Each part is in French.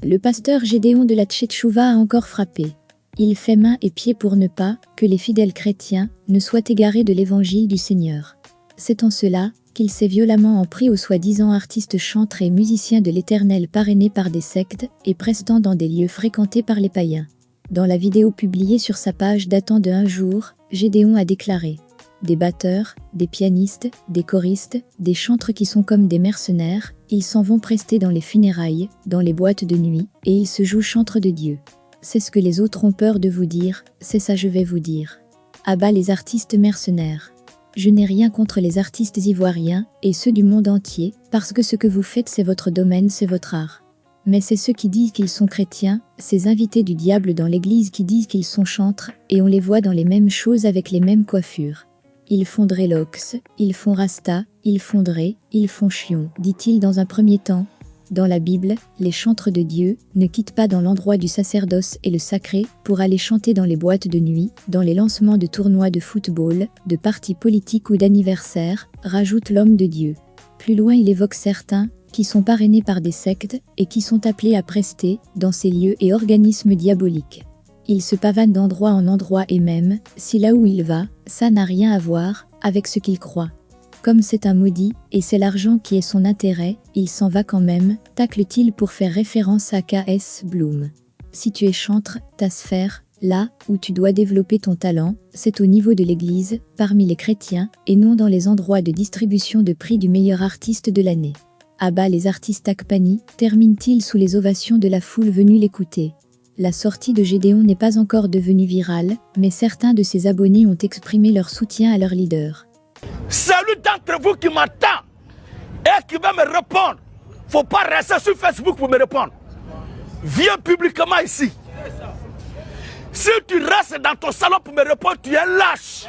Le pasteur Gédéon de la Tchétchouva a encore frappé. Il fait main et pied pour ne pas que les fidèles chrétiens ne soient égarés de l'évangile du Seigneur. C'est en cela qu'il s'est violemment en pris aux soi-disant artistes chantres et musiciens de l'Éternel parrainés par des sectes et prestant dans des lieux fréquentés par les païens. Dans la vidéo publiée sur sa page datant de 1 jour, Gédéon a déclaré « Des batteurs, des pianistes, des choristes, des chantres qui sont comme des mercenaires, ils s'en vont prester dans les funérailles, dans les boîtes de nuit, et ils se jouent chantres de Dieu. C'est ce que les autres ont peur de vous dire, c'est ça je vais vous dire. À bas les artistes mercenaires. Je n'ai rien contre les artistes ivoiriens et ceux du monde entier, parce que ce que vous faites c'est votre domaine, c'est votre art. Mais c'est ceux qui disent qu'ils sont chrétiens, ces invités du diable dans l'église qui disent qu'ils sont chantres, et on les voit dans les mêmes choses avec les mêmes coiffures. Ils font dreadlocks, ils font rasta, ils font dre, ils font chion, dit-il dans un premier temps. Dans la Bible, les chantres de Dieu ne quittent pas dans l'endroit du sacerdoce et le sacré pour aller chanter dans les boîtes de nuit, dans les lancements de tournois de football, de partis politiques ou d'anniversaires, rajoute l'homme de Dieu. Plus loin il évoque certains qui sont parrainés par des sectes et qui sont appelés à prester dans ces lieux et organismes diaboliques. Il se pavane d'endroit en endroit et même, si là où il va, ça n'a rien à voir avec ce qu'il croit. Comme c'est un maudit, et c'est l'argent qui est son intérêt, il s'en va quand même, tacle-t-il pour faire référence à K.S. Bloom. Si tu es chantre, ta sphère, là où tu dois développer ton talent, c'est au niveau de l'église, parmi les chrétiens, et non dans les endroits de distribution de prix du meilleur artiste de l'année. À bas les artistes Akpani, termine-t-il sous les ovations de la foule venue l'écouter. La sortie de Gédéon n'est pas encore devenue virale, mais certains de ses abonnés ont exprimé leur soutien à leur leader. Celui d'entre vous qui m'attend et qui va me répondre, faut pas rester sur Facebook pour me répondre. Viens publiquement ici. Si tu restes dans ton salon pour me répondre, tu es lâche.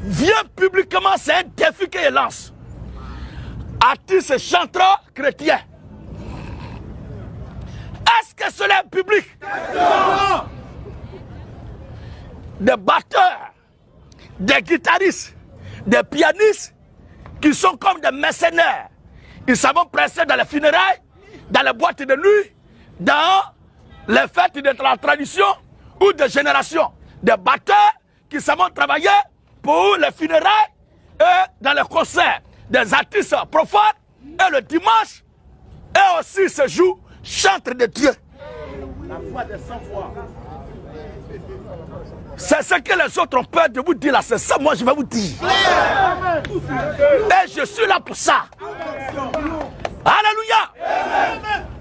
Viens publiquement, c'est un défi qu'il lance. Artiste chanteur chrétien. Est-ce que cela est public? Des batteurs, des guitaristes, des pianistes qui sont comme des mercenaires. Ils savent presser dans les funérailles, dans les boîtes de nuit, dans les fêtes de la tradition ou de génération. Des batteurs qui savent travailler pour les funérailles et dans les concerts. Des artistes profanes et le dimanche, et aussi se jouent chantre de Dieu. La voix des sans-voix. C'est ce que les autres ont peur de vous dire là, c'est ça moi je vais vous dire. Et je suis là pour ça. Alléluia.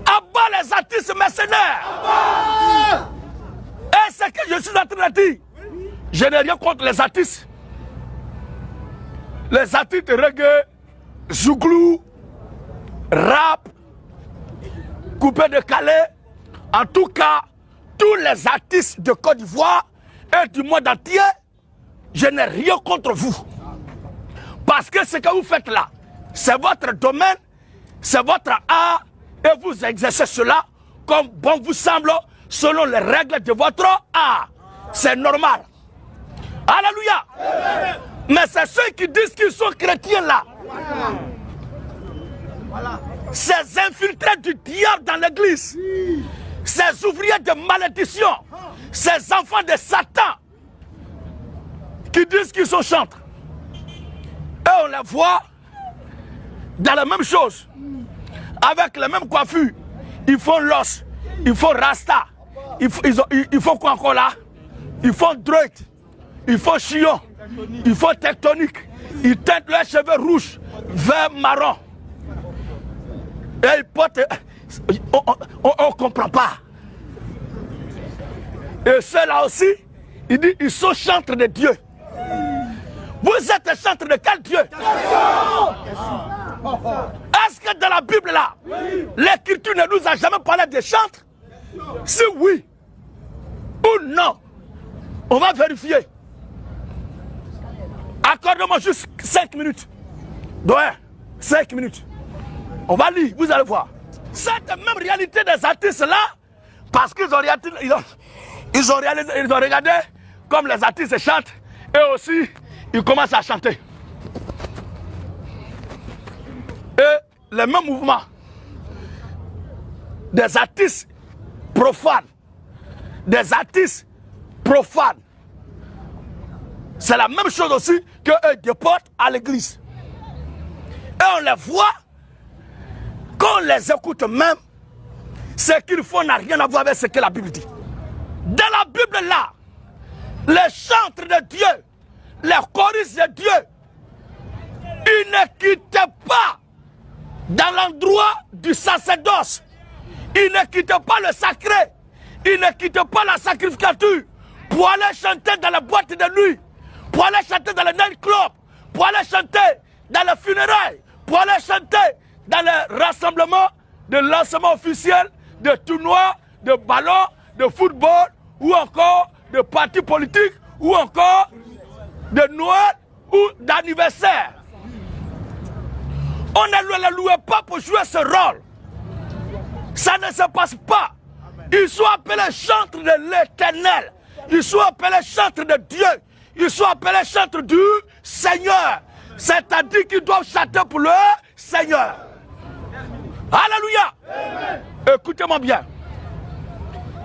Abat les artistes mercenaires. Et c'est que je suis en train de dire. Je n'ai rien contre les artistes. Les artistes reggae, zouglou, rap, coupé de Calais. En tout cas, tous les artistes de Côte d'Ivoire et du monde entier, je n'ai rien contre vous. Parce que ce que vous faites là, c'est votre domaine, c'est votre art, et vous exercez cela comme bon vous semble, selon les règles de votre art. C'est normal. Alléluia. Mais c'est ceux qui disent qu'ils sont chrétiens là. Ces infiltrés du diable dans l'église, ces ouvriers de malédiction, ces enfants de Satan qui disent qu'ils sont chantres. Et on les voit dans la même chose, avec les mêmes coiffures. Ils font l'os, ils font rasta, ils font quoi encore là? Ils font droit, ils font chion, ils font tectonique, ils teintent leurs cheveux rouges, vert, marron. Et ils portent, on ne comprend pas. Et ceux-là aussi, ils disent ils sont chantres de Dieu. Vous êtes chantres de quel Dieu? Est-ce que dans la Bible là, l'Écriture ne nous a jamais parlé de chantres? Si oui ou non, on va vérifier. Accordez-moi juste 5 minutes. Donc, 5 minutes. On va lire, vous allez voir. Cette même réalité des artistes là, parce qu'ils ont regardé comme les artistes chantent, et aussi ils commencent à chanter. les mêmes mouvements, des artistes profanes, c'est la même chose aussi qu'eux déportent à l'église. Et on les voit, quand on les écoute même, ce qu'ils font n'a rien à voir avec ce que la Bible dit. Dans la Bible là, les chantres de Dieu, les choristes de Dieu, ils ne quittaient pas dans l'endroit du sacerdoce. Ils ne quittent pas le sacré. Ils ne quittent pas la sacrificature pour aller chanter dans la boîte de nuit, pour aller chanter dans le nightclub, pour aller chanter dans les funérailles, pour aller chanter dans les rassemblements de lancement officiel, de tournois, de ballons, de football, ou encore de partis politiques, ou encore de Noël ou d'anniversaire. On ne le louait pas pour jouer ce rôle. Ça ne se passe pas. Ils sont appelés chantres de l'Éternel. Ils sont appelés chantres de Dieu. Ils sont appelés chantres du Seigneur. C'est-à-dire qu'ils doivent chanter pour le Seigneur. Alléluia. Écoutez-moi bien.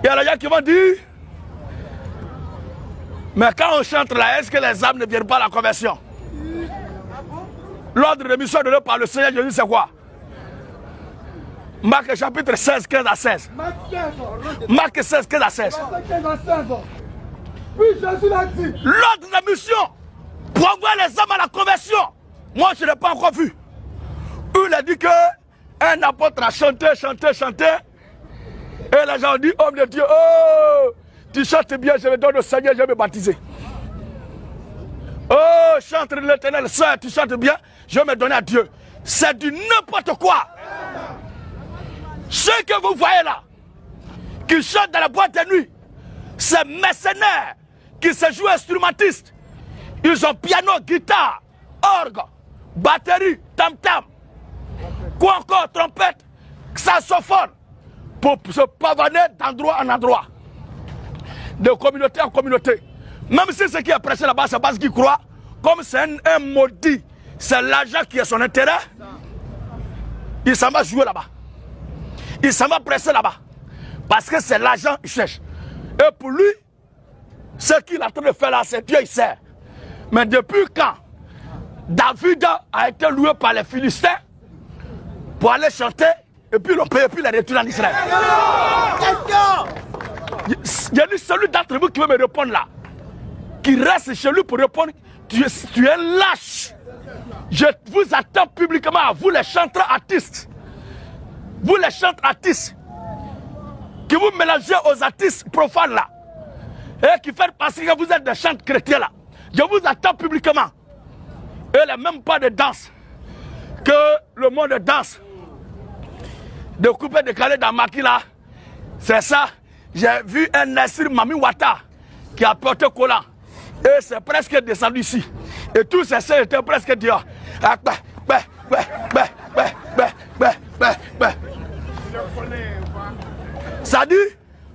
Il y a des gens qui vont dire, mais quand on chante là, est-ce que les âmes ne viennent pas à la conversion? L'ordre de mission donné par le Seigneur Jésus, c'est quoi? Marc chapitre 16, 15 à 16. Marc 16, 15 à 16. L'ordre de mission pour envoyer les âmes à la conversion. Moi, je ne l'ai pas encore vu. Il a dit qu'un apôtre a chanté. Et les gens ont dit, homme de Dieu, oh, tu chantes bien, je me donne au Seigneur, je vais me baptiser. Oh, chante de l'Éternel, sœur, tu chantes bien, je vais me donner à Dieu. C'est du n'importe quoi. Ceux que vous voyez là, qui chantent dans la boîte de nuit, c'est mercenaires qui se jouent instrumentistes. Ils ont piano, guitare, orgue, batterie, tam-tam, quoi encore, trompette, saxophone, pour se pavaner d'endroit en endroit, de communauté en communauté. Même si ce qui est prêché là-bas, c'est parce qu'ils croient, comme c'est un maudit, c'est l'argent qui est son intérêt, il s'en va jouer là-bas. Il s'en va presser là-bas. Parce que c'est l'argent qu'il cherche. Et pour lui, ce qu'il est en train de faire là, c'est Dieu, il sert. Mais depuis quand David a été loué par les Philistins pour aller chanter, et puis l'on paye, et puis il est retourné en Israël. Il y a celui d'entre vous qui veut me répondre là, qui reste chez lui pour répondre, tu es lâche. Je vous attends publiquement, à vous les chanteurs artistes. Vous les chanteurs artistes, qui vous mélangez aux artistes profanes là, et qui faites penser que vous êtes des chanteurs chrétiens là. Je vous attends publiquement. Et il n'y a même pas de danse. Que le monde de danse, de couper, de caler dans Maki là, c'est ça. J'ai vu un Nassir Mami Wata qui a porté collant. Et c'est presque descendu ici. Et tous ces sœurs étaient presque dehors. Ça dit,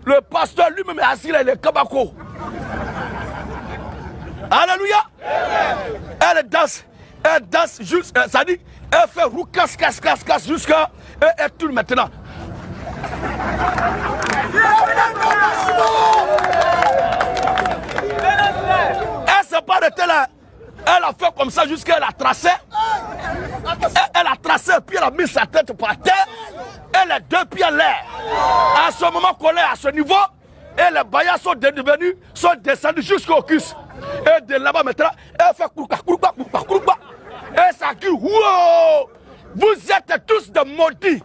le pasteur lui-même est assis là, il est kabako. Alléluia. Elle danse juste, ça dit, elle fait roux, casse, jusqu'à, elle tourne maintenant. Elle s'est pas arrêtée là. Elle a fait comme ça jusqu'à elle a tracé. Elle a tracé, puis elle a mis sa tête par terre. Et les deux pieds en l'air. À ce moment qu'on est à ce niveau, et les baillards sont descendus jusqu'au cuisse. Et de là-bas maintenant, elle fait kourouka. Et ça dit, wow! Vous êtes tous des maudits.